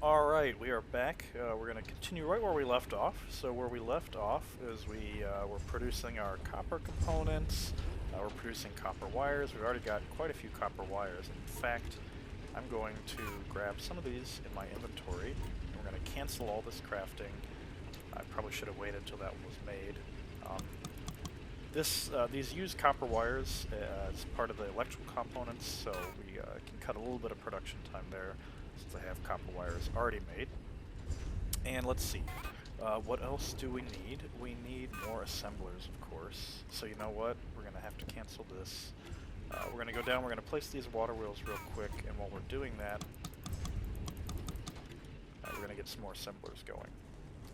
Alright, we are back. We're going to continue right where we left off. So where we left off is we were producing our copper components. We're producing copper wires. We've already got quite a few copper wires. In fact, I'm going to grab some of these in my inventory. And we're going to cancel all this crafting. I probably should have waited until that was made. These use copper wires as part of the electrical components, so we can cut a little bit of production time there, since I have copper wires already made. And let's see, what else do we need? We need more assemblers, of course. So you know what? We're going to have to cancel this. We're going to go down, we're going to place these water wheels real quick, and while we're doing that, we're going to get some more assemblers going.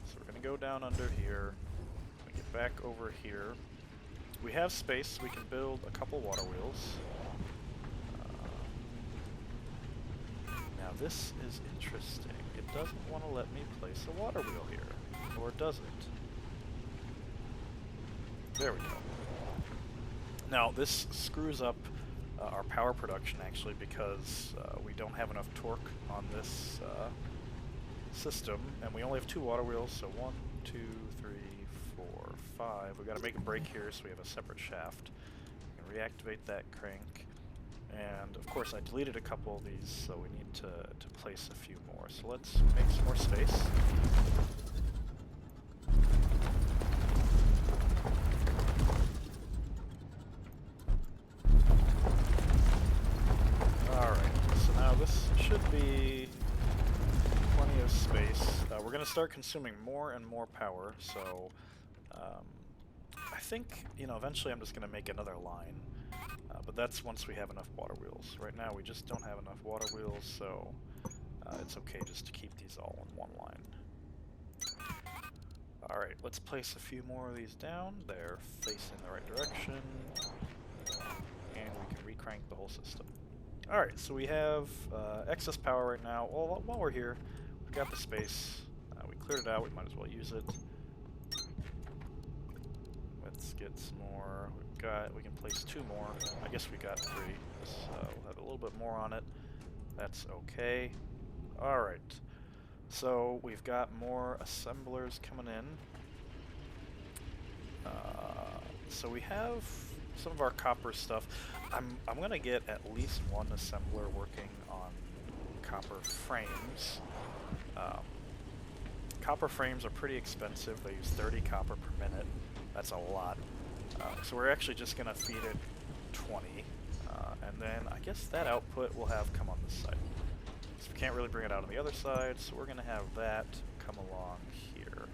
So we're going to go down under here, get back over here. We have space, we can build a couple water wheels. Now this is interesting. It doesn't want to let me place a water wheel here. Or does it? There we go. Now this screws up our power production actually because we don't have enough torque on this system, and we only have 2 water wheels, so 1, 2, 3, 4, 5. We've got to make a break here so we have a separate shaft. We can reactivate that crank. And of course I deleted a couple of these, so we need to place a few more. So let's make some more space. Alright, so now this should be plenty of space. We're going to start consuming more and more power, so I think, you know, eventually I'm just going to make another line. But that's once we have enough water wheels. Right now we just don't have enough water wheels, so it's okay just to keep these all in one line. Alright, let's place a few more of these down. They're facing the right direction. And we can recrank the whole system. Alright, so we have excess power right now. Well, while we're here, we've got the space. We cleared it out, we might as well use it. Let's get some more. We can place 2 more. I guess we got 3, so we'll have a little bit more on it. That's okay. Alright, so we've got more assemblers coming in. So we have some of our copper stuff. I'm gonna get at least 1 assembler working on copper frames. Copper frames are pretty expensive. They use 30 copper per minute. That's a lot. So we're actually just going to feed it 20. And then I guess that output we'll have come on this side. So we can't really bring it out on the other side, so we're going to have that come along here.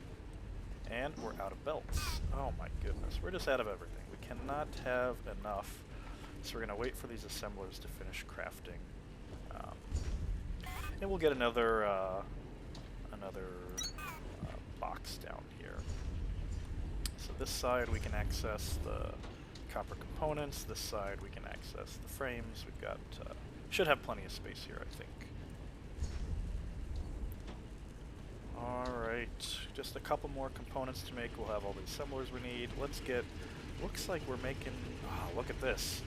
And we're out of belts. Oh my goodness, we're just out of everything. We cannot have enough. So we're going to wait for these assemblers to finish crafting. And we'll get another box down here. So this side we can access the copper components, this side we can access the frames. We've got, should have plenty of space here, I think. Alright, just a couple more components to make. We'll have all the assemblers we need. Let's get, looks like we're making, oh, look at this.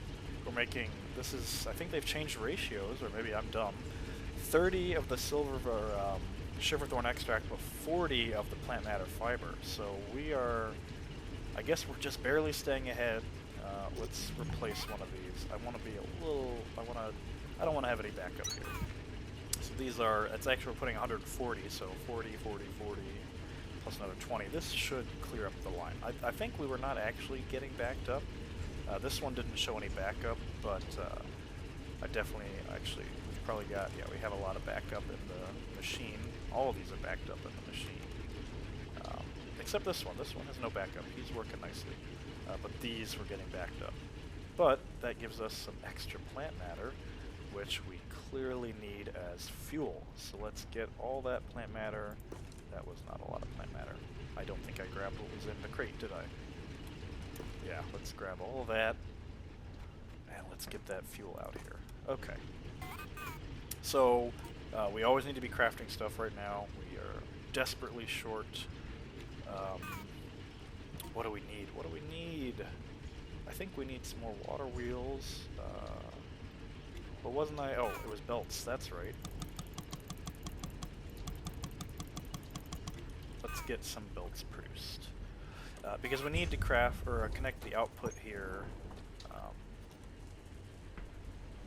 We're making, this is, I think they've changed ratios, or maybe I'm dumb. 30 of the silver, Shiverthorn extract with 40 of the plant matter fiber. So we are, I guess we're just barely staying ahead. Let's replace one of these. I want to be a little, I don't want to have any backup here. So these are, it's actually we're putting 140, so 40, 40, 40, plus another 20. This should clear up the line. I think we were not actually getting backed up. This one didn't show any backup, but I definitely, actually, we've probably got, yeah, we have a lot of backup in the machine. All of these are backed up in the machine. Except this one. This one has no backup. He's working nicely. But these were getting backed up. But that gives us some extra plant matter, which we clearly need as fuel. So let's get all that plant matter. That was not a lot of plant matter. I don't think I grabbed what was in the crate, did I? Yeah, let's grab all of that. And let's get that fuel out here. Okay. So, we always need to be crafting stuff right now. We are desperately short. What do we need? What do we need? I think we need some more water wheels. But wasn't I? Oh, it was belts. That's right. let's get some builds produced. Because we need to craft, or connect the output here.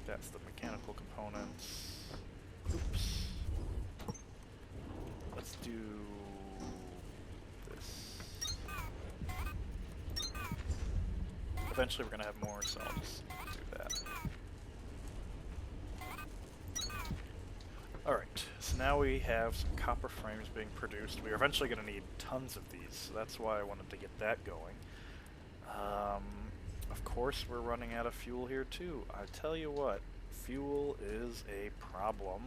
That's the mechanical components. Oops. Let's do this. Eventually we're going to have more, so I'll just do that. Alright, so now we have some copper frames being produced. We are eventually going to need tons of these, so that's why I wanted to get that going. Of course we're running out of fuel here too. I tell you what, fuel is a problem.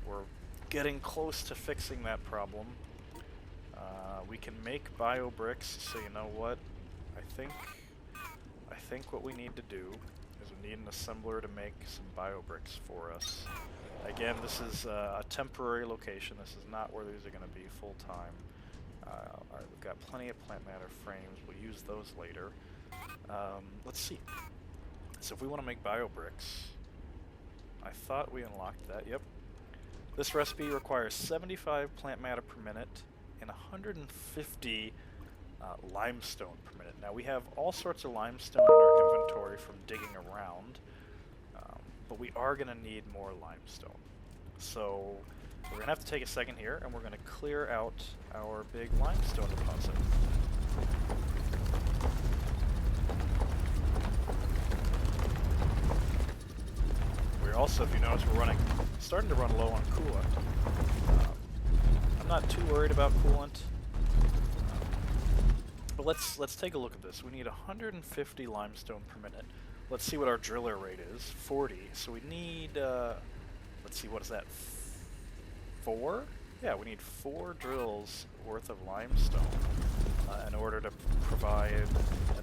We're getting close to fixing that problem. We can make Biobricks, so you know what? I think what we need to do is we need an assembler to make some Biobricks for us. Again, this is a temporary location. This is not where these are going to be full-time. Alright, we've got plenty of plant matter frames. We'll use those later. Let's see. So if we want to make Biobricks, I thought we unlocked that. Yep. This recipe requires 75 plant matter per minute and 150 limestone per minute. Now we have all sorts of limestone in our inventory from digging around, but we are going to need more limestone. So we're going to have to take a second here, and we're going to clear out our big limestone deposit. We're also, if you notice, we're starting to run low on coolant. I'm not too worried about coolant, but let's take a look at this. We need 150 limestone per minute. Let's see what our driller rate is. 40. So we need, let's see, what is that? 4? Yeah, we need 4 drills worth of limestone in order to provide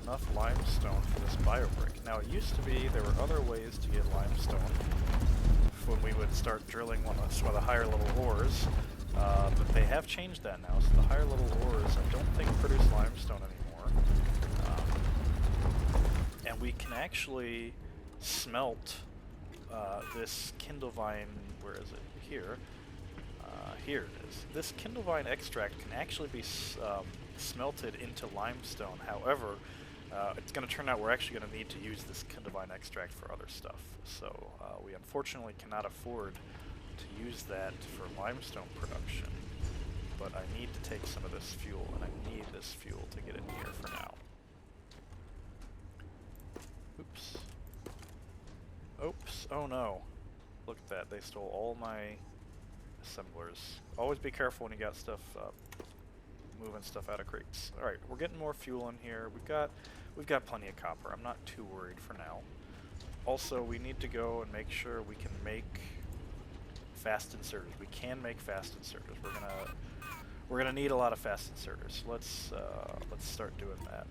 enough limestone for this biobrick. Now, it used to be there were other ways to get limestone when we would start drilling some of the higher level ores, but they have changed that now, so the higher level ores I don't think produce limestone anymore. And we can actually smelt this Kindlevine, where is it? Here. Here it is. This Kindlevine extract can actually be smelted into limestone. However, it's going to turn out we're actually going to need to use this Kindlevine extract for other stuff. So we unfortunately cannot afford to use that for limestone production. But I need to take some of this fuel, and I need this fuel to get in here for now. Oops. Oops. Oh no. Look at that. They stole all my assemblers. Always be careful when you got stuff moving stuff out of crates. Alright, we're getting more fuel in here. We've got plenty of copper. I'm not too worried for now. Also, we need to go and make sure we can make fast inserters. We can make fast inserters. We're gonna need a lot of fast inserters. Let's start doing that.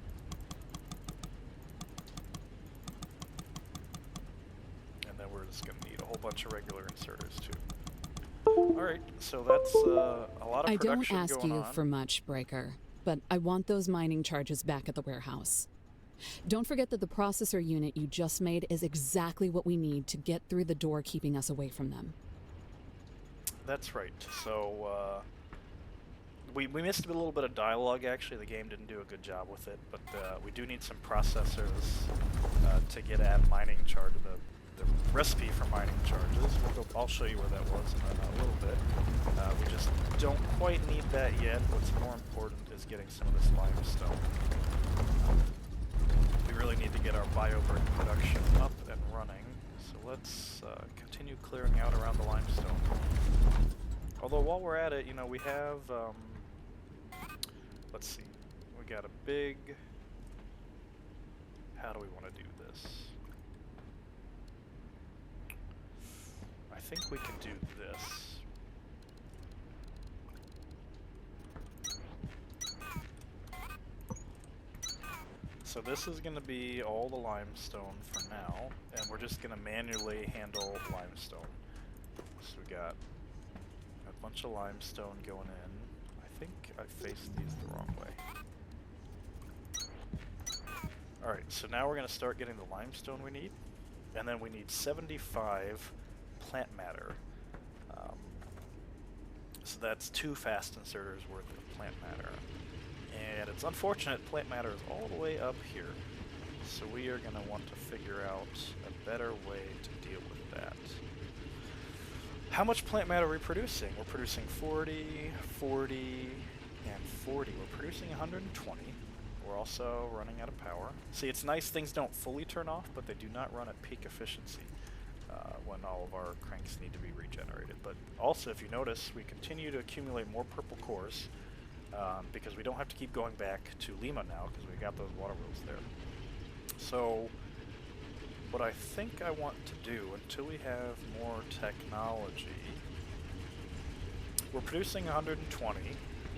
And then we're just gonna need a whole bunch of regular inserters too. Alright, so that's a lot of production going on. I don't ask you for much, Breaker, but I want those mining charges back at the warehouse. Don't forget that the processor unit you just made is exactly what we need to get through the door keeping us away from them. That's right. So, we missed a little bit of dialogue, actually. The game didn't do a good job with it, but we do need some processors to get at mining charge, the recipe for mining charges. I'll show you where that was in a little bit. We just don't quite need that yet. What's more important is getting some of this limestone. We really need to get our biobrick production up and running. So let's continue clearing out around the limestone. Although while we're at it, you know, we have, let's see, we got a big, how do we want to do this? I think we can do this. So this is going to be all the limestone for now, and we're just going to manually handle limestone. So we got a bunch of limestone going in. I think I faced these the wrong way. Alright, so now we're going to start getting the limestone we need, and then we need 75 plant matter. So that's 2 fast inserters worth of plant matter. And it's unfortunate plant matter is all the way up here. So we are going to want to figure out a better way to deal with that. How much plant matter are we producing? We're producing 40, 40, and 40. We're producing 120. We're also running out of power. See, it's nice things don't fully turn off, but they do not run at peak efficiency when all of our cranks need to be regenerated. But also, if you notice, we continue to accumulate more purple cores because we don't have to keep going back to Lima now because we got those water wheels there. So what I think I want to do until we have more technology, we're producing 120.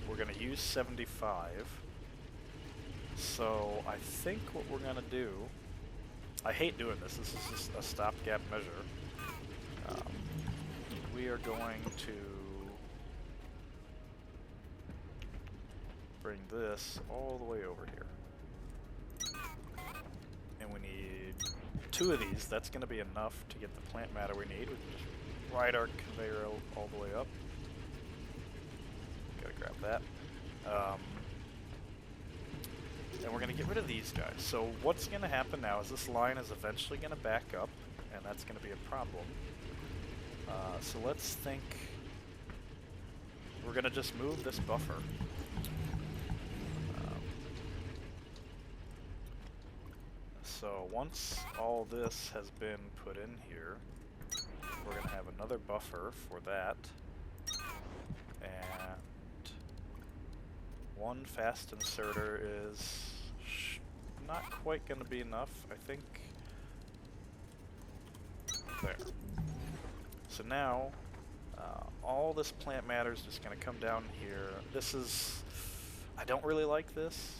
We're going to use 75. So I think what we're going to do, I hate doing this. This is just a stopgap measure. We are going to bring this all the way over here. And we need 2 of these. That's going to be enough to get the plant matter we need. We can just ride our conveyor all the way up. Gotta grab that. And we're going to get rid of these guys. So what's going to happen now is this line is eventually going to back up, and that's going to be a problem. So let's think we're going to just move this buffer. So once all this has been put in here, we're going to have another buffer for that. And 1 fast inserter is not quite going to be enough, I think. There. So now, all this plant matter is just going to come down here. This is... I don't really like this.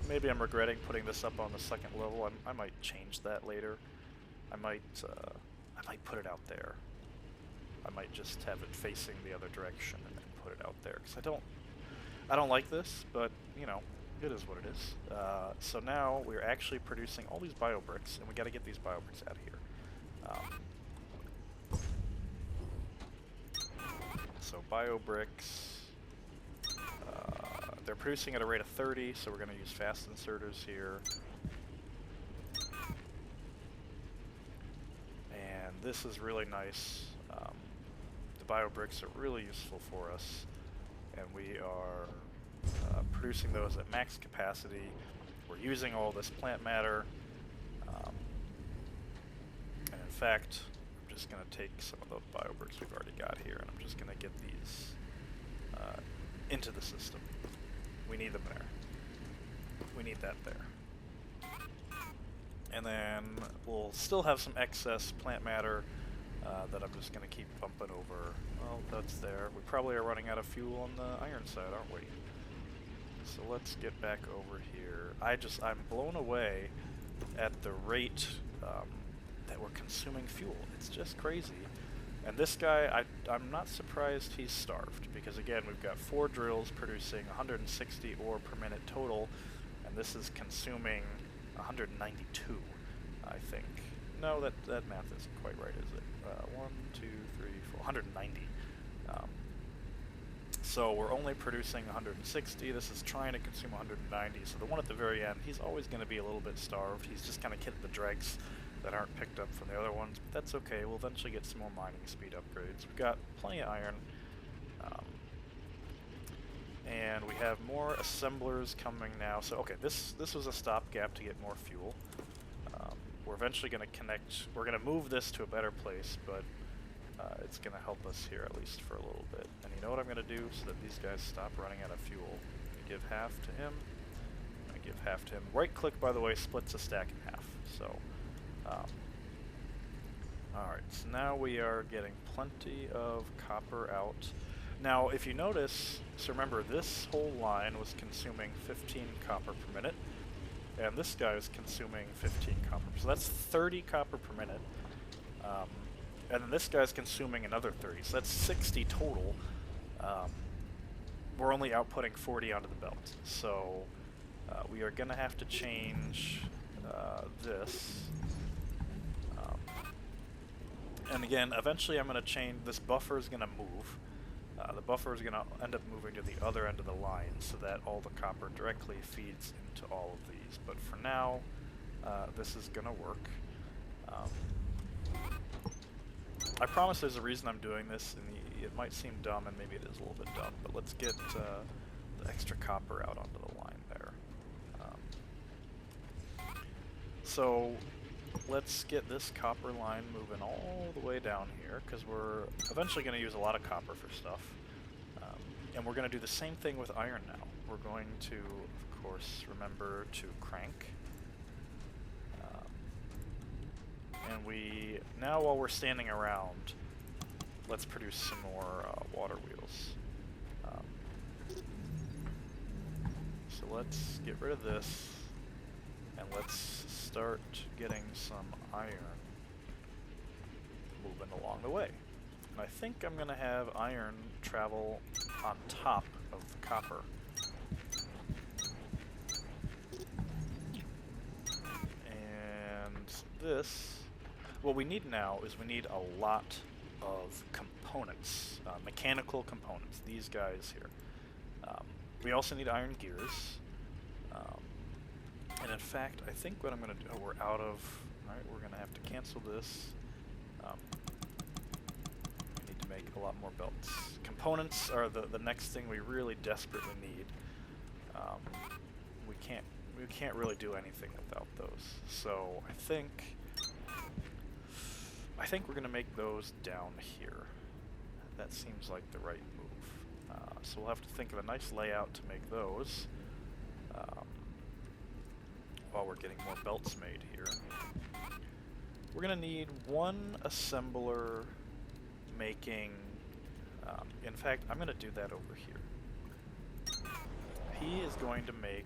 Maybe I'm regretting putting this up on the 2nd level. I might change that later. I might put it out there. I might just have it facing the other direction and then put it out there, because I don't like this, but you know, it is what it is. So now we're actually producing all these biobricks, and we got to get these biobricks out of here. So biobricks, they're producing at a rate of 30, so we're going to use fast inserters here. And this is really nice. The biobricks are really useful for us, and we are producing those at max capacity. We're using all this plant matter. And in fact, I'm just going to take some of the biobricks we've already got here, and I'm just going to get these into the system. We need them there. We need that there. And then we'll still have some excess plant matter that I'm just going to keep pumping over. Well, that's there. We probably are running out of fuel on the iron side, aren't we? So let's get back over here. I'm blown away at the rate that we're consuming fuel. It's just crazy. And this guy, I'm not surprised he's starved, because again, we've got 4 drills producing 160 ore per minute total, and this is consuming 192, I think. No, that math isn't quite right, is it? 1, 2, 3, 4, 190. So we're only producing 160. This is trying to consume 190. So the one at the very end, he's always going to be a little bit starved. He's just kind of getting the dregs that aren't picked up from the other ones, but that's okay. We'll eventually get some more mining speed upgrades. We've got plenty of iron, and we have more assemblers coming now. So okay, this was a stopgap to get more fuel. We're eventually going to connect. We're going to move this to a better place, but it's going to help us here at least for a little bit. And you know what I'm going to do so that these guys stop running out of fuel? I'm going to give half to him. I'm going to give half to him. Right click, by the way, splits a stack in half. So. Alright, so now we are getting plenty of copper out. Now, if you notice, so remember, this whole line was consuming 15 copper per minute, and this guy is consuming 15 copper. So that's 30 copper per minute, and then this guy's consuming another 30, so that's 60 total. We're only outputting 40 onto the belt, so we are going to have to change this. And again, eventually I'm going to change, this buffer is going to move. The buffer is going to end up moving to the other end of the line so that all the copper directly feeds into all of these. But for now, this is going to work. I promise there's a reason I'm doing this, and it might seem dumb, and maybe it is a little bit dumb, but let's get the extra copper out onto the line there. So let's get this copper line moving all the way down here, because we're eventually going to use a lot of copper for stuff. And we're going to do the same thing with iron now. We're going to, of course, remember to crank. And we, now while we're standing around, let's produce some more water wheels. So let's get rid of this, and let's start getting some iron moving along the way. And I think I'm going to have iron travel on top of the copper. And this, what we need now is we need a lot of components, mechanical components, these guys here. We also need iron gears. And in fact, I think what I'm going to do, oh, we're out of, alright, we're going to have to cancel this. We need to make a lot more belts. Components are the next thing we really desperately need. We can't really do anything without those. So I think we're going to make those down here. That seems like the right move. So we'll have to think of a nice layout to make those while we're getting more belts made here. We're going to need one assembler making... in fact, I'm going to do that over here. He is going to make...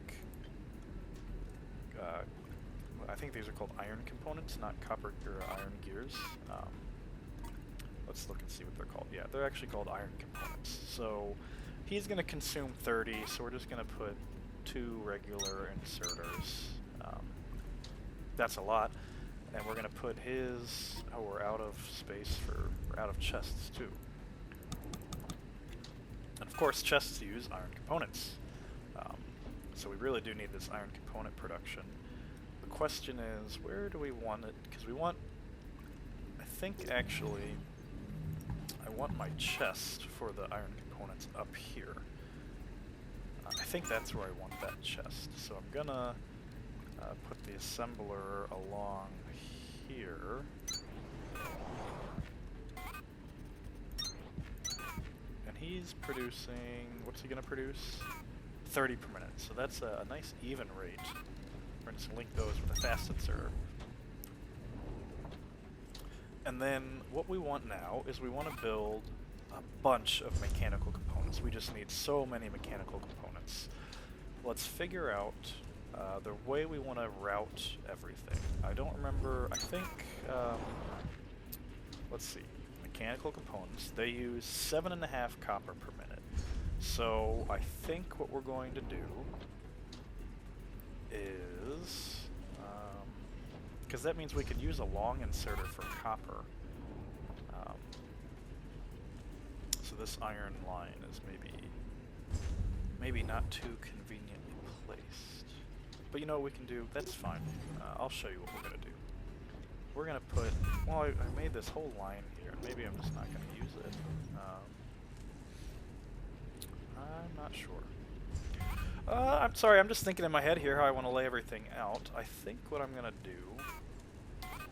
I think these are called iron components, not copper or iron gears. Let's look and see what they're called. Yeah, they're actually called iron components. So he's going to consume 30, so we're just going to put 2 regular inserters. That's a lot. And we're going to put his... Oh, we're out of space for... We're out of chests, too. And of course, chests use iron components. So we really do need this iron component production. The question is, where do we want it? Because we want... I think, actually... I want my chest for the iron components up here. I think that's where I want that chest. So I'm gonna put the assembler along here. And he's producing... What's he gonna produce? 30 per minute. So that's a nice even rate. We're going to link those with a fast inserter. And then what we want now is we want to build a bunch of mechanical components. We just need so many mechanical components. Let's figure out the way we want to route everything. I don't remember, I think, let's see, mechanical components, they use 7.5 copper per minute. So I think what we're going to do is, because that means we could use a long inserter for copper. So this iron line is maybe not too conveniently placed. But you know what we can do? That's fine. I'll show you what we're going to do. We're going to put, well, I made this whole line here. Maybe I'm just not going to use it. I'm not sure. I'm sorry, I'm just thinking in my head here how I want to lay everything out. I think what I'm going to do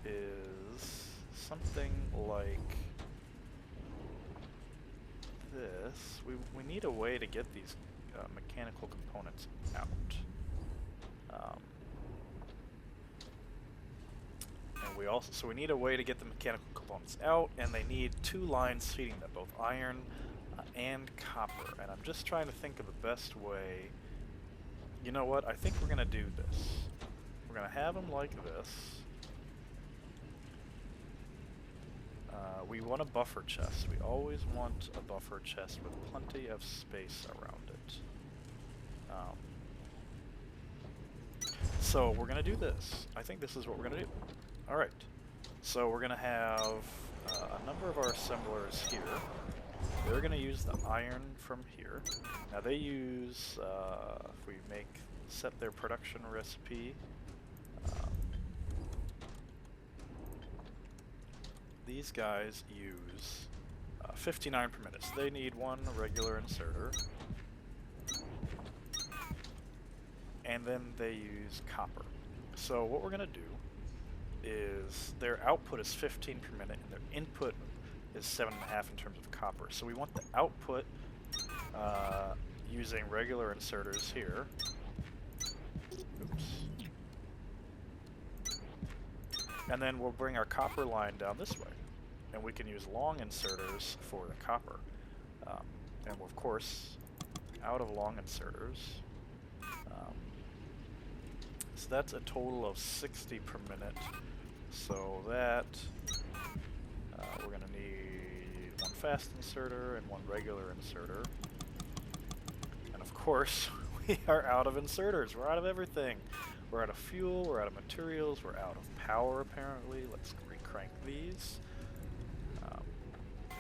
is something like this. We need a way to get these mechanical components out. And we also, so we need a way to get the mechanical components out, and they need 2 lines feeding them, both iron and copper. And I'm just trying to think of the best way. You know what? I think we're going to do this. We're going to have them like this. We want a buffer chest. We always want a buffer chest with plenty of space around it. So we're going to do this. I think this is what we're going to do. Alright. So we're going to have a number of our assemblers here. They're going to use the iron from here. Now they use, if we set their production recipe, these guys use 59 per minute. So they need one regular inserter. And then they use copper. So what we're going to do is their output is 15 per minute and their input is 7.5 in terms of copper. So we want the output using regular inserters here. Oops. And then we'll bring our copper line down this way. And we can use long inserters for the copper. And we're, of course, out of long inserters. So that's a total of 60 per minute. So that we're going to need one fast inserter and one regular inserter. And of course, we are out of inserters. We're out of everything. We're out of fuel, we're out of materials, we're out of power apparently. Let's re-crank these.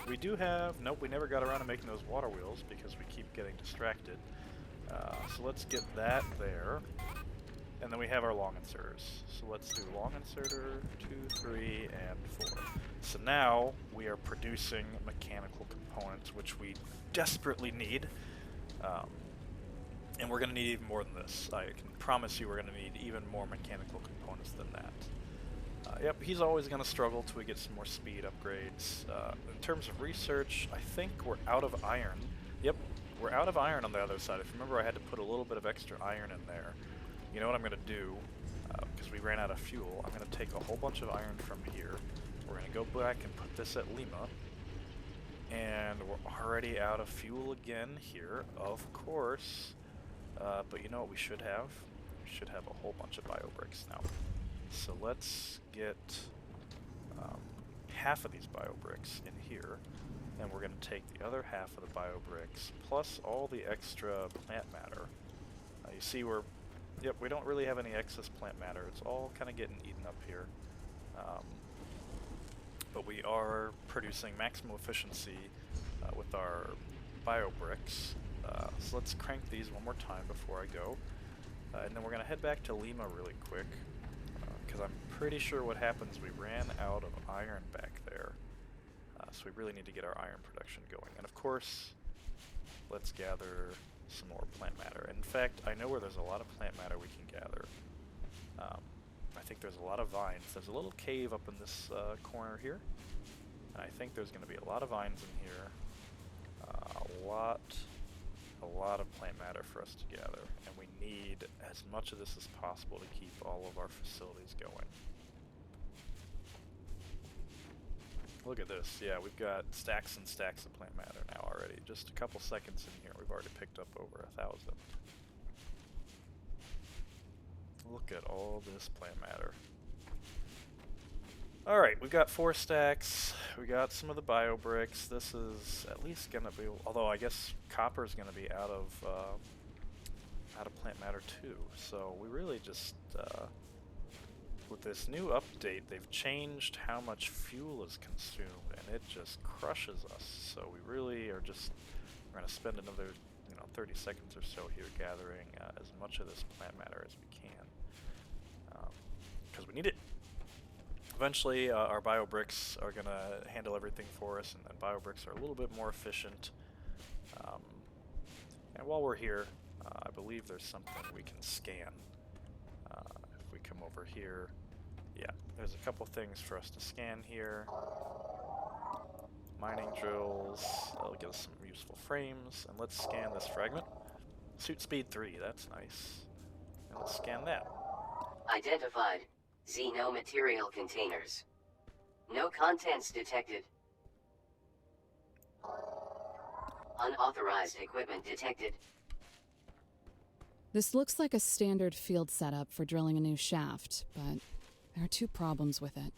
We do have, nope, we never got around to making those water wheels because we keep getting distracted. So let's get that there. And then we have our long inserters. So let's do long inserter, 2, 3, and 4. So now we are producing mechanical components, which we desperately need. And we're going to need even more than this. I can promise you we're going to need even more mechanical components than that. Yep, he's always going to struggle till we get some more speed upgrades. In terms of research, I think we're out of iron. Yep, we're out of iron on the other side. If you remember, I had to put a little bit of extra iron in there. You know what I'm going to do, because we ran out of fuel, I'm going to take a whole bunch of iron from here. We're going to go back and put this at Lima. And we're already out of fuel again here, of course. But you know what we should have? We should have a whole bunch of Biobricks now. So let's get half of these Biobricks in here. And we're going to take the other half of the Biobricks, plus all the extra plant matter. You see yep, we don't really have any excess plant matter. It's all kind of getting eaten up here. But we are producing maximum efficiency with our Biobricks. So let's crank these one more time before I go. And then we're going to head back to Lima really quick. Because I'm pretty sure what happens, we ran out of iron back there. So we really need to get our iron production going. And of course, let's gather some more plant matter. In fact, I know where there's a lot of plant matter we can gather. I think there's a lot of vines. There's a little cave up in this corner here. And I think there's going to be a lot of vines in here. A lot of plant matter for us to gather. And we need as much of this as possible to keep all of our facilities going. Look at this. Yeah, we've got stacks and stacks of plant matter now already. Just a couple seconds in here, we've already picked up over 1,000. Look at all this plant matter. Alright, we've got 4 stacks. We got some of the Biobricks. This is at least going to be, although I guess copper is going to be out of plant matter too. So we really just, with this new update, they've changed how much fuel is consumed, and it just crushes us. So we really are just, we're going to spend another 30 seconds or so here gathering as much of this plant matter as we can. Because we need it. Eventually, our Biobricks are going to handle everything for us, and Biobricks are a little bit more efficient. And while we're here, I believe there's something we can scan. If we come over here, yeah, there's a couple things for us to scan here. Mining drills, that'll give us some useful frames, and let's scan this fragment. Suit speed 3, that's nice. And let's scan that. Identified. Xeno material containers. No contents detected. Unauthorized equipment detected. This looks like a standard field setup for drilling a new shaft, but there are 2 problems with it.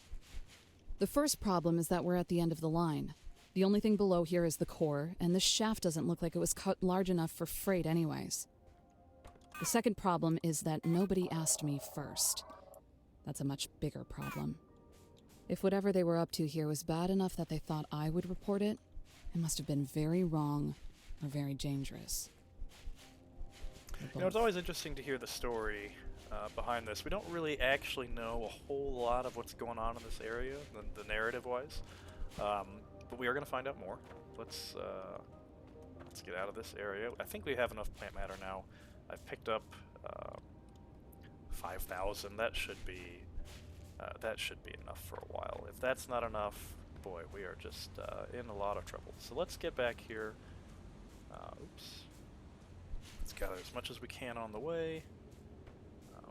The first problem is that we're at the end of the line. The only thing below here is the core, and this shaft doesn't look like it was cut large enough for freight anyways. The second problem is that nobody asked me first. That's a much bigger problem. If whatever they were up to here was bad enough that they thought I would report it, it must have been very wrong or very dangerous. You know, it's always interesting to hear the story behind this. We don't really actually know a whole lot of what's going on in this area, the narrative-wise, but we are going to find out more. Let's get out of this area. I think we have enough plant matter now. I've picked up 5,000. That should be enough for a while. If that's not enough, boy, we are just in a lot of trouble. So let's get back here. Oops. Let's gather as much as we can on the way.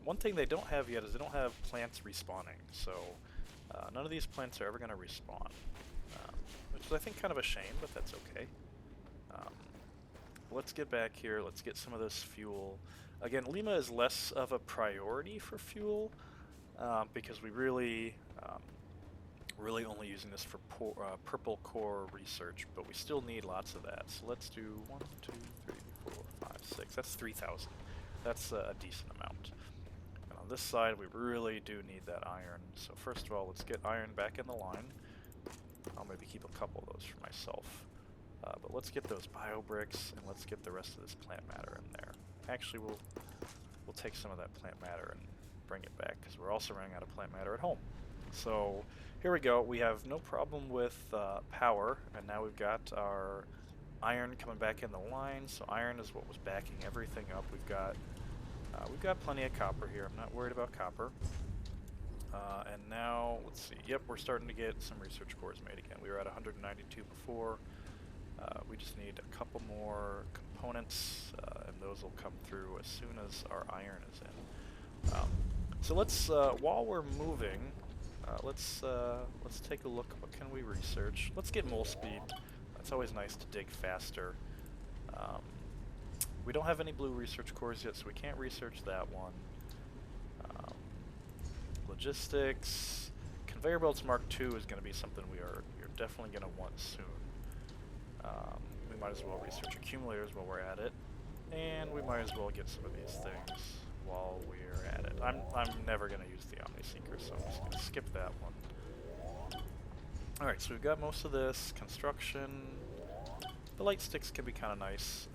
One thing they don't have yet is they don't have plants respawning, so none of these plants are ever going to respawn, which is I think kind of a shame, but that's okay. Let's get back here, let's get some of this fuel. Again, Lima is less of a priority for fuel, because we really only using this for purple core research, but we still need lots of that. So let's do 1, 2, 3, 4, 5, 6. That's 3,000. That's a decent amount. And on this side, we really do need that iron. So first of all, let's get iron back in the line. I'll maybe keep a couple of those for myself. But let's get those Biobricks, and let's get the rest of this plant matter in there. Actually, we'll take some of that plant matter and bring it back, because we're also running out of plant matter at home. So here we go. We have no problem with power, and now we've got our iron coming back in the line. So iron is what was backing everything up. We've got plenty of copper here. I'm not worried about copper. And now let's see. Yep, we're starting to get some research cores made again. We were at 192 before. We just need a couple more components, and those will come through as soon as our iron is in. So let's, while we're moving, let's take a look. What can we research? Let's get mole speed. It's always nice to dig faster. We don't have any blue research cores yet, so we can't research that one. Logistics. Conveyor belts Mark II is going to be something you're definitely going to want soon. We might as well research accumulators while we're at it, and we might as well get some of these things while we're at it. I'm never going to use the Omni-Seeker, so I'm just going to skip that one. Alright, so we've got most of this. Construction. The light sticks can be kind of nice.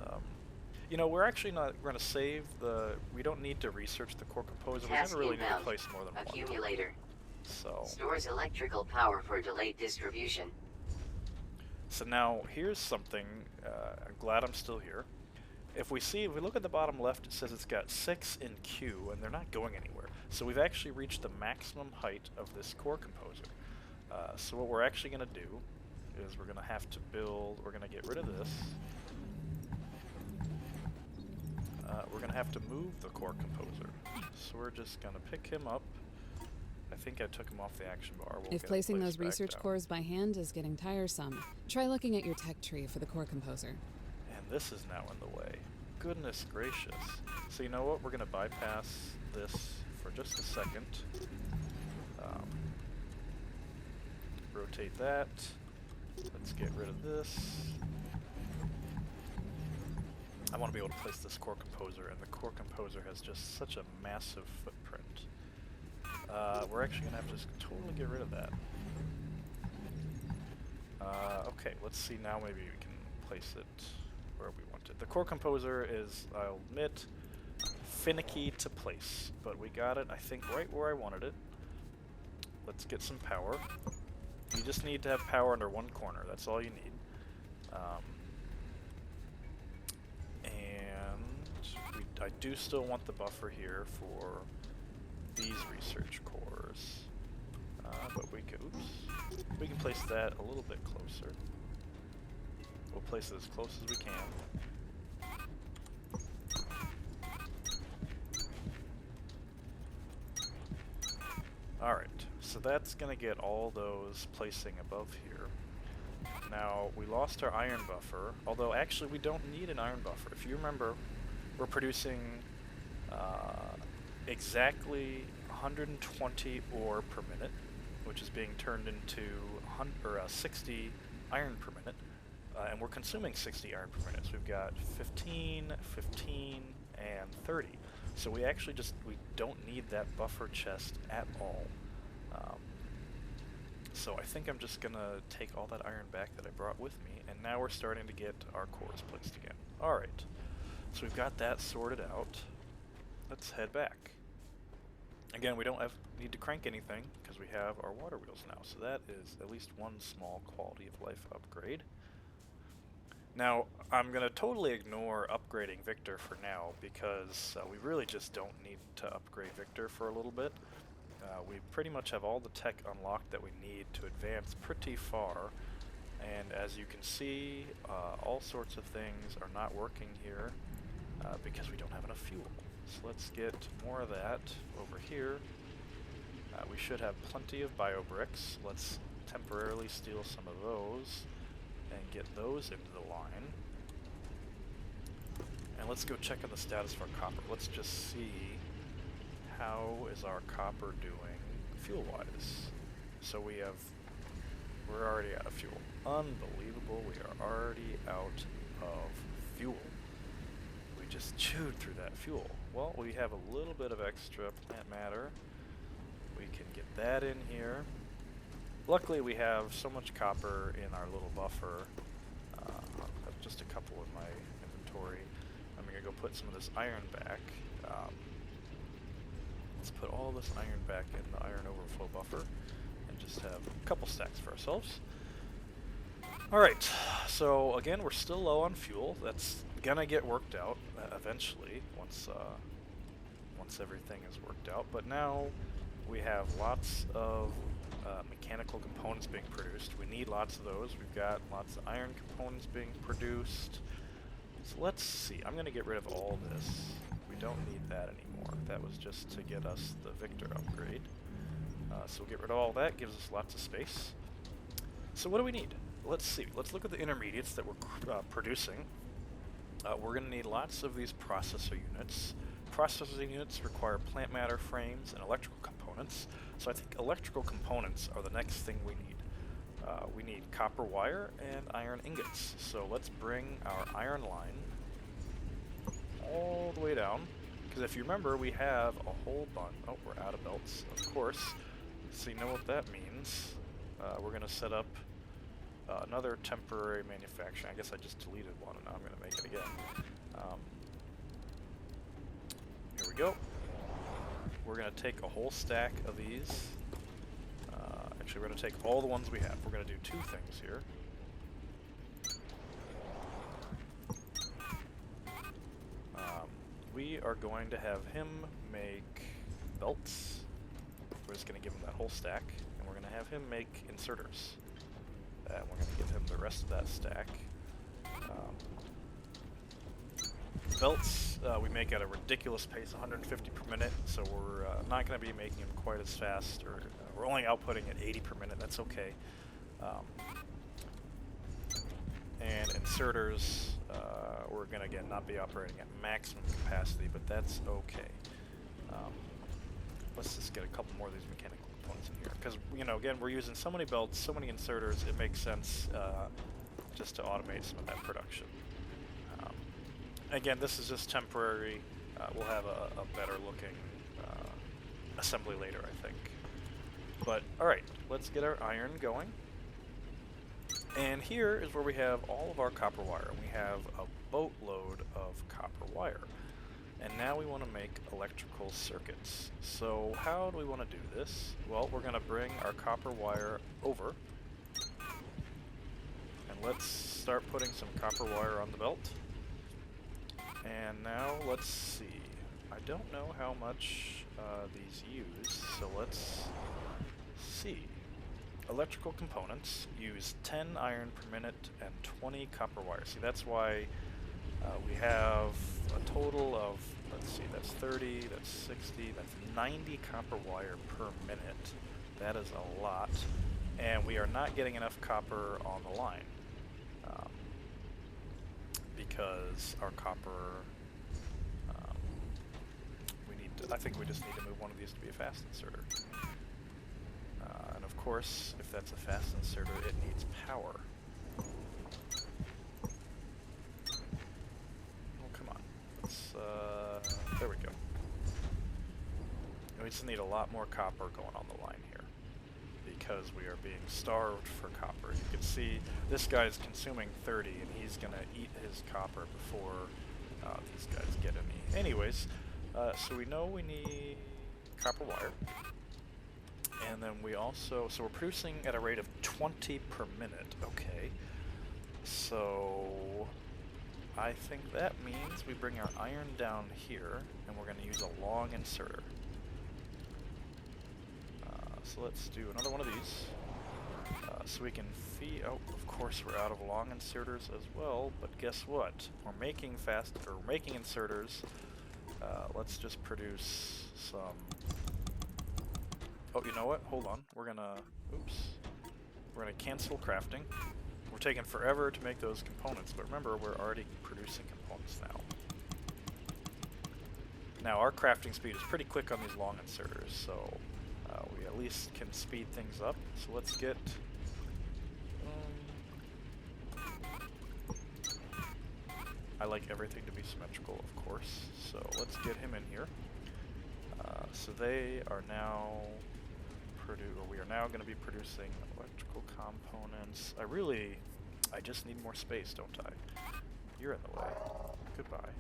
You know, we're actually not going to save the... We don't need to research the core composer. We never really need to place more than one. Accumulator. So... Stores electrical power for delayed distribution. So now, here's something, I'm glad I'm still here. If we look at the bottom left, it says it's got 6 in Q, and they're not going anywhere. So we've actually reached the maximum height of this core composer. So what we're actually going to do is we're going to have to we're going to get rid of this. We're going to have to move the core composer. So we're just going to pick him up. I think I took him off the action bar. If placing those research cores by hand is getting tiresome, try looking at your tech tree for the core composer. And this is now in the way. Goodness gracious. So you know what? We're going to bypass this for just a second. Rotate that. Let's get rid of this. I want to be able to place this core composer, and the core composer has just such a massive footprint. We're actually going to have to just totally get rid of that. Okay, let's see now. Maybe we can place it where we want it. The core composer is, I'll admit, finicky to place, but we got it, I think, right where I wanted it. Let's get some power. You just need to have power under one corner. That's all you need. I do still want the buffer here for these research cores, but we can place that a little bit closer. We'll place it as close as we can. Alright, so that's going to get all those placing above here. Now, we lost our iron buffer, although actually we don't need an iron buffer. If you remember, we're producing exactly 120 ore per minute, which is being turned into 60 iron per minute, and we're consuming 60 iron per minute. So we've got 15, 15, and 30. So we actually we don't need that buffer chest at all. So I think I'm just gonna take all that iron back that I brought with me, and now we're starting to get our cores placed again. Alright, so we've got that sorted out. Let's head back. Again, we don't need to crank anything, because we have our water wheels now, so that is at least one small quality of life upgrade. Now, I'm going to totally ignore upgrading Victor for now, because we really just don't need to upgrade Victor for a little bit. We pretty much have all the tech unlocked that we need to advance pretty far, and as you can see, all sorts of things are not working here because we don't have enough fuel. So let's get more of that over here. We should have plenty of Biobricks. Let's temporarily steal some of those and get those into the line. And let's go check on the status of our copper. Let's just see how is our copper doing fuel-wise. So we're already out of fuel. Unbelievable, we are already out of fuel. We just chewed through that fuel. Well, we have a little bit of extra plant matter. We can get that in here. Luckily, we have so much copper in our little buffer. I have just a couple in my inventory. I'm gonna go put some of this iron back. Let's put all this iron back in the iron overflow buffer and just have a couple stacks for ourselves. Alright, so again, we're still low on fuel. That's gonna get worked out eventually once everything is worked out. But now we have lots of mechanical components being produced. We need lots of those. We've got lots of iron components being produced. So let's see. I'm going to get rid of all this. We don't need that anymore. That was just to get us the Victor upgrade. So we'll get rid of all that. Gives us lots of space. So what do we need? Let's see. Let's look at the intermediates that we're producing. We're going to need lots of these processor units. Processing units require plant matter frames and electrical components. So I think electrical components are the next thing we need. We need copper wire and iron ingots. So let's bring our iron line all the way down. Because if you remember, we have a whole bunch. Oh, we're out of belts, of course. So you know what that means. We're going to set up another temporary manufacturing. I guess I just deleted one, and now I'm going to make it again. Here we go. We're going to take a whole stack of these. Actually, we're going to take all the ones we have. We're going to do two things here. We are going to have him make belts. We're just going to give him that whole stack. And we're going to have him make inserters. And we're going to give him the rest of that stack. Belts we make at a ridiculous pace, 150 per minute, so we're not going to be making them quite as fast, or we're only outputting at 80 per minute. That's okay. And inserters, we're going to, again, not be operating at maximum capacity, but that's okay. Let's just get a couple more of these mechanical components in here, because, you know, again, we're using so many belts, so many inserters, it makes sense just to automate some of that production. Again, this is just temporary. We'll have a better looking assembly later, I think. But, alright, let's get our iron going. And here is where we have all of our copper wire. We have a boatload of copper wire. And now we want to make electrical circuits. So how do we want to do this? Well, we're going to bring our copper wire over. And let's start putting some copper wire on the belt. And now let's see. I don't know how much these use, so let's see. Electrical components use 10 iron per minute and 20 copper wire. See, that's why we have a total of, let's see, that's 30, that's 60, that's 90 copper wire per minute. That is a lot. And we are not getting enough copper on the line. Because our copper, I think we just need to move one of these to be a fast inserter. And of course, if that's a fast inserter, it needs power. Oh, come on. Let's, there we go. And we just need a lot more copper going on the line here. because we are being starved for copper. You can see this guy's consuming 30, and he's going to eat his copper before these guys get any. Anyways, so we know we need copper wire. And then we also, so we're producing at a rate of 20 per minute. Okay. So I think that means we bring our iron down here, and we're going to use a long inserter. So let's do another one of these. So we can feed, oh, of course we're out of long inserters as well, but guess what? We're making inserters. Let's just produce some, oh, you know what? Hold on. We're gonna cancel crafting. We're taking forever to make those components, but remember, we're already producing components now. Now, our crafting speed is pretty quick on these long inserters, so we at least can speed things up. So let's get... I like everything to be symmetrical, of course, so let's get him in here. So they are now... we are now going to be producing electrical components. I just need more space, don't I? You're in the way. Goodbye.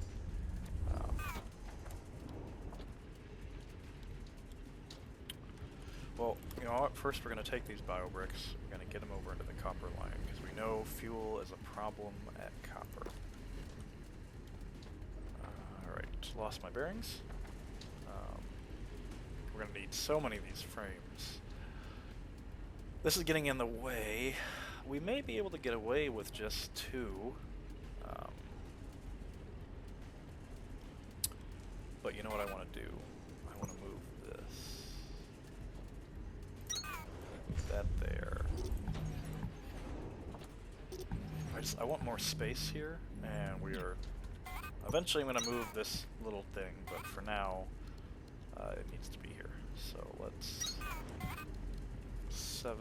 Well, you know what? First we're going to take these biobricks. We're going to get them over into the copper line, because we know fuel is a problem at copper. Alright, lost my bearings. We're going to need so many of these frames. This is getting in the way. We may be able to get away with just 2. But you know what I want to do? I want to move this. That there. I want more space here, and we are... Eventually I'm going to move this little thing, but for now, it needs to be here. So let's... 7...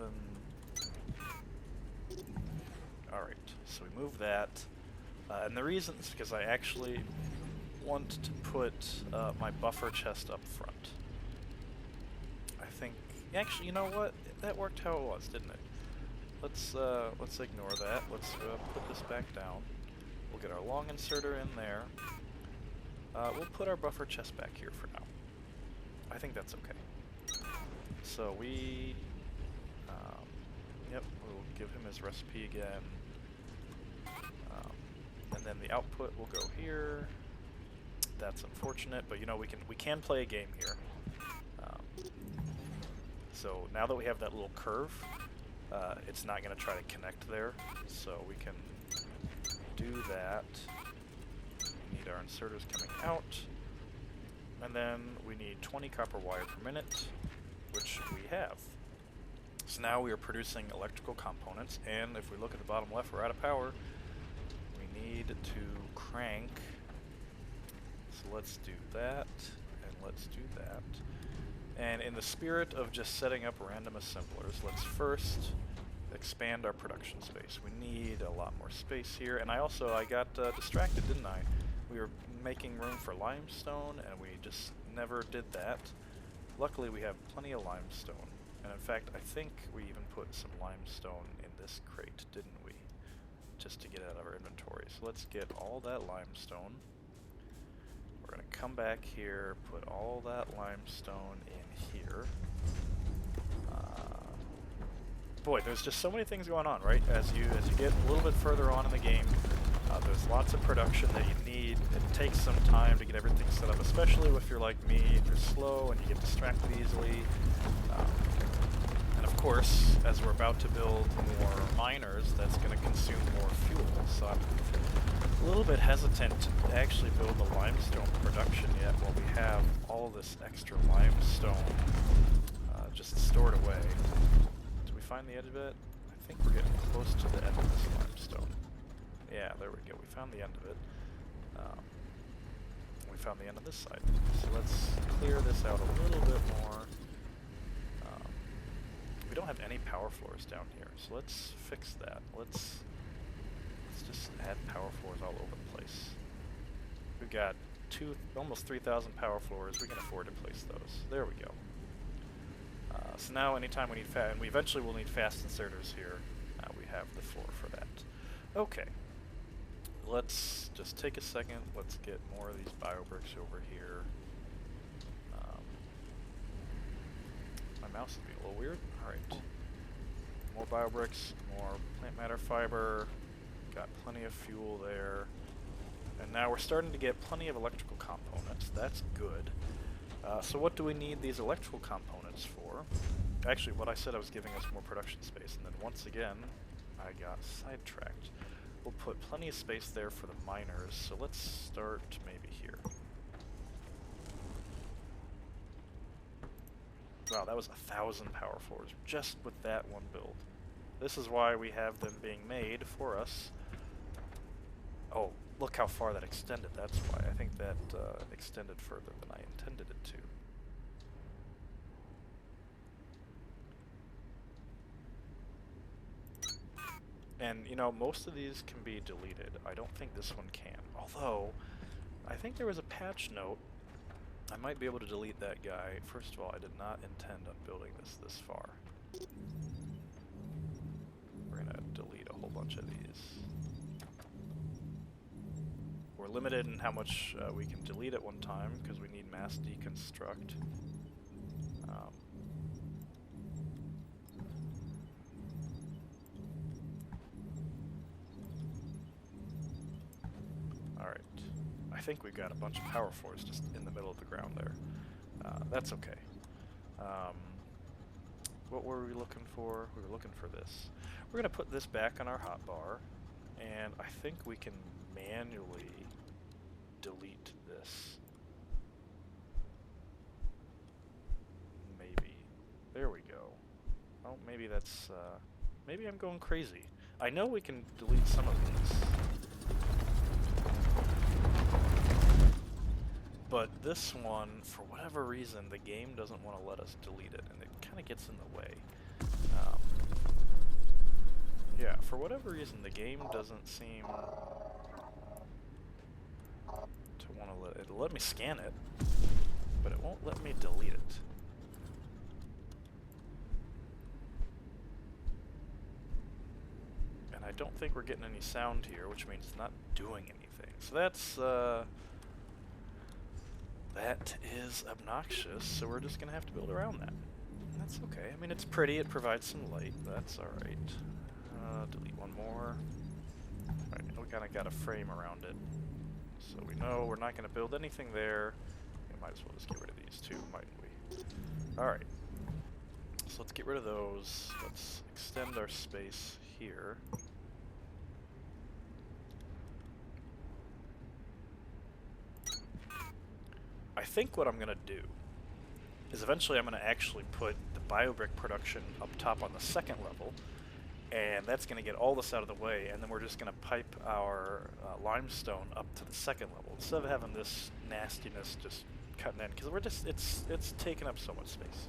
Alright, so we move that. And the reason is because I actually want to put my buffer chest up front. I think... Actually, you know what? That worked how it was, didn't it? Let's ignore that. Let's put this back down. We'll get our long inserter in there. We'll put our buffer chest back here for now. I think that's okay. So we... yep, we'll give him his recipe again. And then the output will go here. That's unfortunate, but you know, we can play a game here. So now that we have that little curve, it's not going to try to connect there, so we can do that. We need our inserters coming out, and then we need 20 copper wire per minute, which we have. So now we are producing electrical components, and if we look at the bottom left, we're out of power. We need to crank. So let's do that, and let's do that. And in the spirit of just setting up random assemblers, let's first expand our production space. We need a lot more space here, and I got distracted, didn't I? We were making room for limestone, and we just never did that. Luckily, we have plenty of limestone. And in fact, I think we even put some limestone in this crate, didn't we? Just to get out of our inventory. So let's get all that limestone. We're going to come back here, put all that limestone in here. Boy, there's just so many things going on, right? As you get a little bit further on in the game, there's lots of production that you need. It takes some time to get everything set up, especially if you're like me and you're slow and you get distracted easily. And of course, as we're about to build more miners, that's going to consume more fuel. So I'm a little bit hesitant to actually build the limestone production yet while we have all this extra limestone just stored away. Did we find the edge of it? I think we're getting close to the end of this limestone. Yeah, there we go. We found the end of it. We found the end of this side. So let's clear this out a little bit more. We don't have any power floors down here, so let's fix that. Let's just add power floors all over the place. We've got almost 3,000 power floors. We can afford to place those. There we go. So now anytime we need and we eventually will need fast inserters here, we have the floor for that. Okay. Let's just take a second. Let's get more of these biobricks over here. My mouse is being a little weird. Alright. More biobricks, more plant matter fiber. Got plenty of fuel there. And now we're starting to get plenty of electrical components. That's good. So what do we need these electrical components for? Actually, what I said I was giving us more production space, and then once again, I got sidetracked. We'll put plenty of space there for the miners, so let's start maybe here. Wow, that was 1,000 power floors just with that one build. This is why we have them being made for us. Oh, look how far that extended. That's why. I think that extended further than I intended it to. And, you know, most of these can be deleted. I don't think this one can. Although, I think there was a patch note. I might be able to delete that guy. First of all, I did not intend on building this far. We're going to delete a whole bunch of these. We're limited in how much we can delete at one time because we need mass deconstruct. Alright. I think we've got a bunch of power floors just in the middle of the ground there. That's okay. What were we looking for? We were looking for this. We're going to put this back on our hotbar, and I think we can manually delete this. Maybe. There we go. Oh, maybe that's, maybe I'm going crazy. I know we can delete some of these. But this one, for whatever reason, the game doesn't want to let us delete it, and it kind of gets in the way. Yeah, for whatever reason, the game doesn't seem to want to let it. It'll let me scan it, but it won't let me delete it. And I don't think we're getting any sound here, which means it's not doing anything. So that's, that is obnoxious, so we're just going to have to build around that. And that's okay. I mean, it's pretty, it provides some light, that's alright. Delete one more. Alright, we kind of got a frame around it. So we know we're not going to build anything there. We might as well just get rid of these two, mightn't we? Alright. So let's get rid of those. Let's extend our space here. I think what I'm going to do is eventually I'm going to actually put the biobrick production up top on the second level, and that's going to get all this out of the way, and then we're just going to pipe our limestone up to the second level instead of having this nastiness just cutting in, because we're just it's taking up so much space.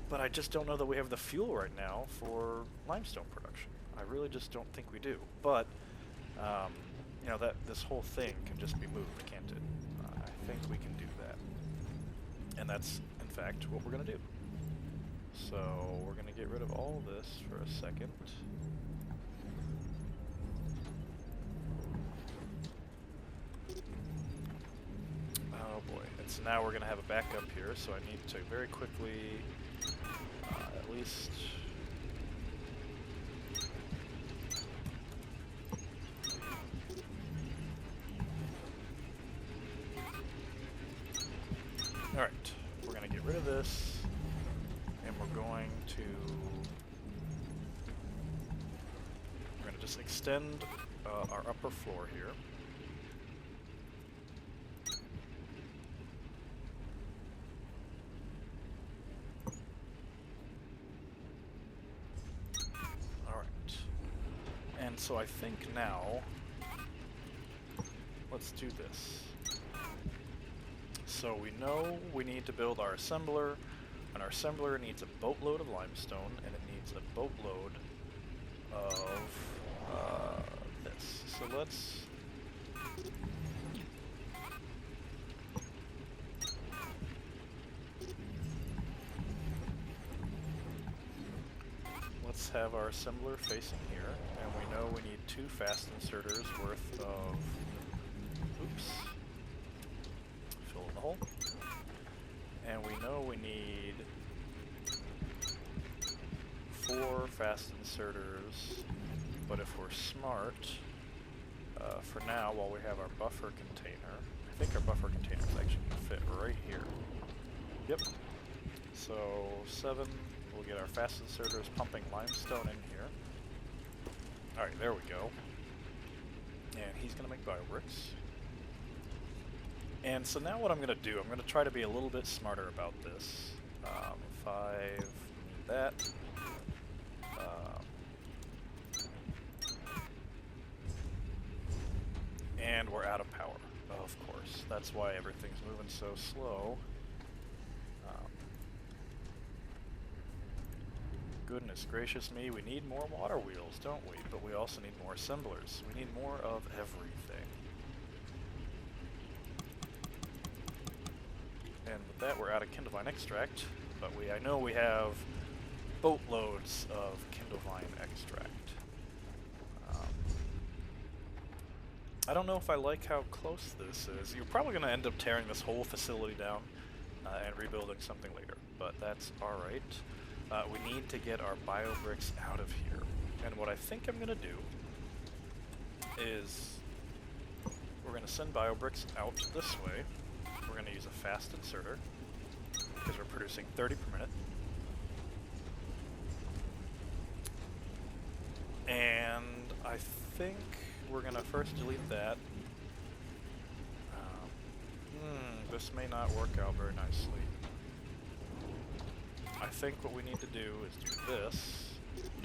But I just don't know that we have the fuel right now for limestone production. I really just don't think we do. But you know, that this whole thing can just be moved, can't it? I think we can do that, and that's in fact what we're going to do. So we're going to get rid of all this for a second. Oh boy, and so now we're going to have a backup here, so I need to very quickly at least... Alright, we're going to get rid of this, and we're going to just extend our upper floor here. Alright, and so I think now, let's do this. So we know we need to build our assembler, and our assembler needs a boatload of limestone, and it needs a boatload of this. So let's... have our assembler facing here, and we know we need 2 fast inserters worth of, oops, fill in the hole, and we know we need 4 fast inserters, but if we're smart, for now, while we have our buffer container, I think our buffer container is actually going to fit right here. Yep. So 7, we'll get our fast inserters pumping limestone in here. Alright, there we go. And he's going to make Biobricks. And so now what I'm going to do, I'm going to try to be a little bit smarter about this. 5, need that. And we're out of power, of course. That's why everything's moving so slow. Goodness gracious me, we need more water wheels, don't we? But we also need more assemblers. We need more of everything. And with that, we're out of Kindlevine extract, but I know we have boatloads of Kindlevine extract. I don't know if I like how close this is. You're probably going to end up tearing this whole facility down and rebuilding something later, but that's alright. We need to get our Biobricks out of here. And what I think I'm going to do is we're going to send Biobricks out this way. We're going to use a fast inserter because we're producing 30 per minute. And I think we're going to first delete that. This may not work out very nicely. I think what we need to do is do this.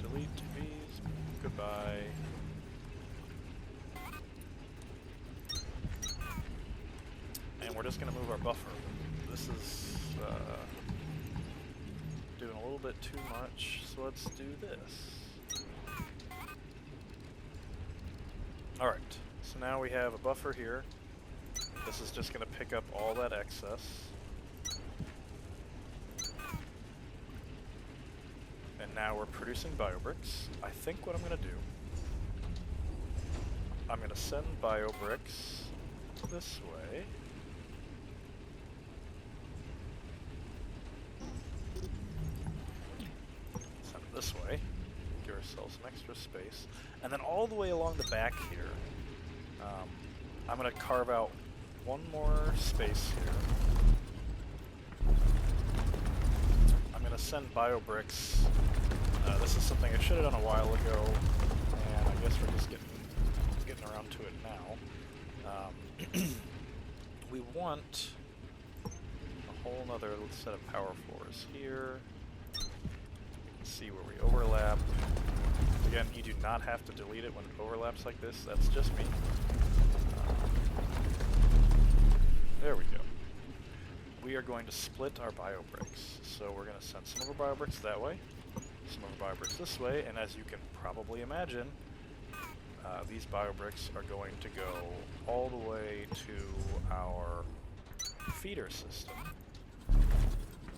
Delete these. Goodbye. And we're just going to move our buffer. This is doing a little bit too much, so let's do this. Alright, so now we have a buffer here. This is just going to pick up all that excess. And now we're producing Biobricks. I think what I'm going to do, I'm going to send Biobricks this way. Send it this way. Give ourselves some extra space. And then all the way along the back here, I'm going to carve out one more space here. I'm going to send Biobricks. This is something I should have done a while ago, and I guess we're just getting around to it now. We want a whole nother set of power floors here. See where we overlap. Again, you do not have to delete it when it overlaps like this. That's just me. There we go. We are going to split our Biobricks. So we're going to send some of our Biobricks that way, some of our Biobricks this way, and as you can probably imagine, these Biobricks are going to go all the way to our feeder system.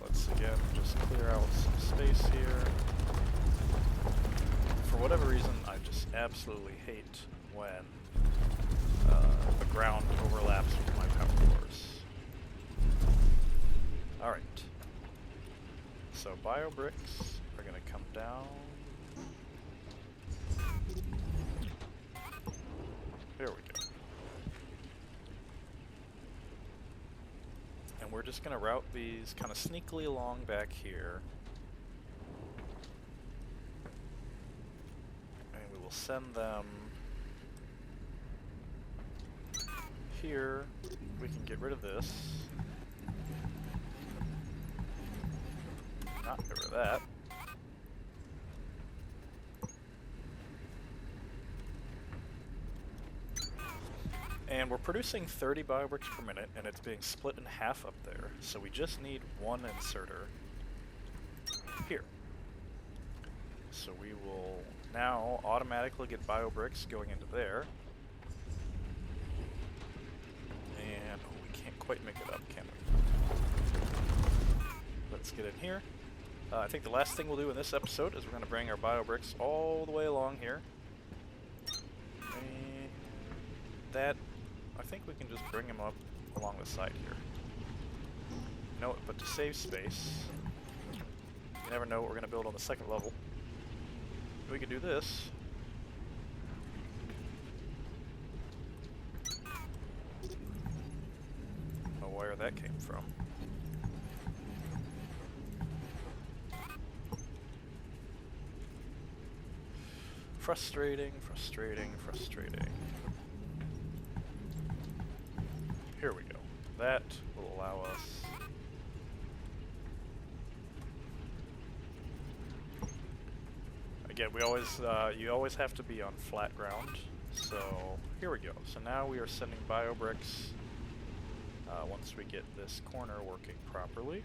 Let's again just clear out some space here. For whatever reason, I just absolutely hate when the ground overlaps with my power floors. Alright. So Biobricks are going to come down. There we go. And we're just going to route these kind of sneakily along back here. And we will send them here. We can get rid of this. Not get rid of that. And we're producing 30 Biobricks per minute, and it's being split in half up there. So we just need one inserter here. So we will now automatically get Biobricks going into there. And we can't quite make it up, can we? Let's get in here. I think the last thing we'll do in this episode is we're going to bring our Biobricks all the way along here. And that, I think we can just bring them up along the side here. No, but to save space, you never know what we're going to build on the second level. We could do this. I don't know where that came from. Frustrating, frustrating, frustrating. Here we go. That will allow us... Again, we always, you always have to be on flat ground. So, here we go. So now we are sending Biobricks, once we get this corner working properly.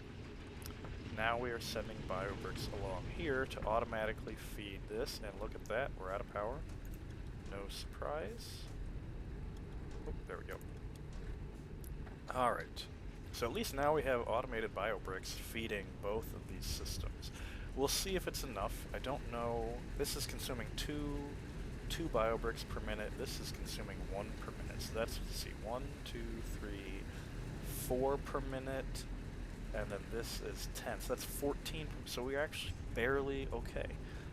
Now we are sending Biobricks along here to automatically feed this, and look at that, we're out of power. No surprise. Oh, there we go. Alright, so at least now we have automated Biobricks feeding both of these systems. We'll see if it's enough. I don't know. This is consuming two Biobricks per minute. This is consuming 1 per minute. So that's, let's see, 1, 2, 3, 4 per minute. And then this is 10, so that's 14, so we're actually barely okay.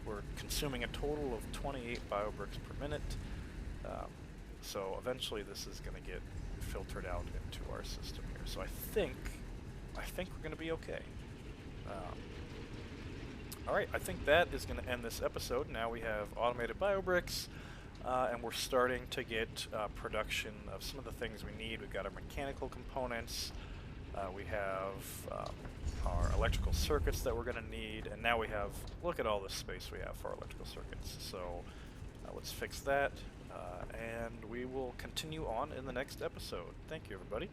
We're consuming a total of 28 Biobricks per minute, so eventually this is going to get filtered out into our system here. So I think we're going to be okay. Alright, I think that is going to end this episode. Now we have automated Biobricks, and we're starting to get production of some of the things we need. We've got our mechanical components. We have our electrical circuits that we're going to need, and now we have, look at all this space we have for our electrical circuits. So let's fix that, and we will continue on in the next episode. Thank you, everybody.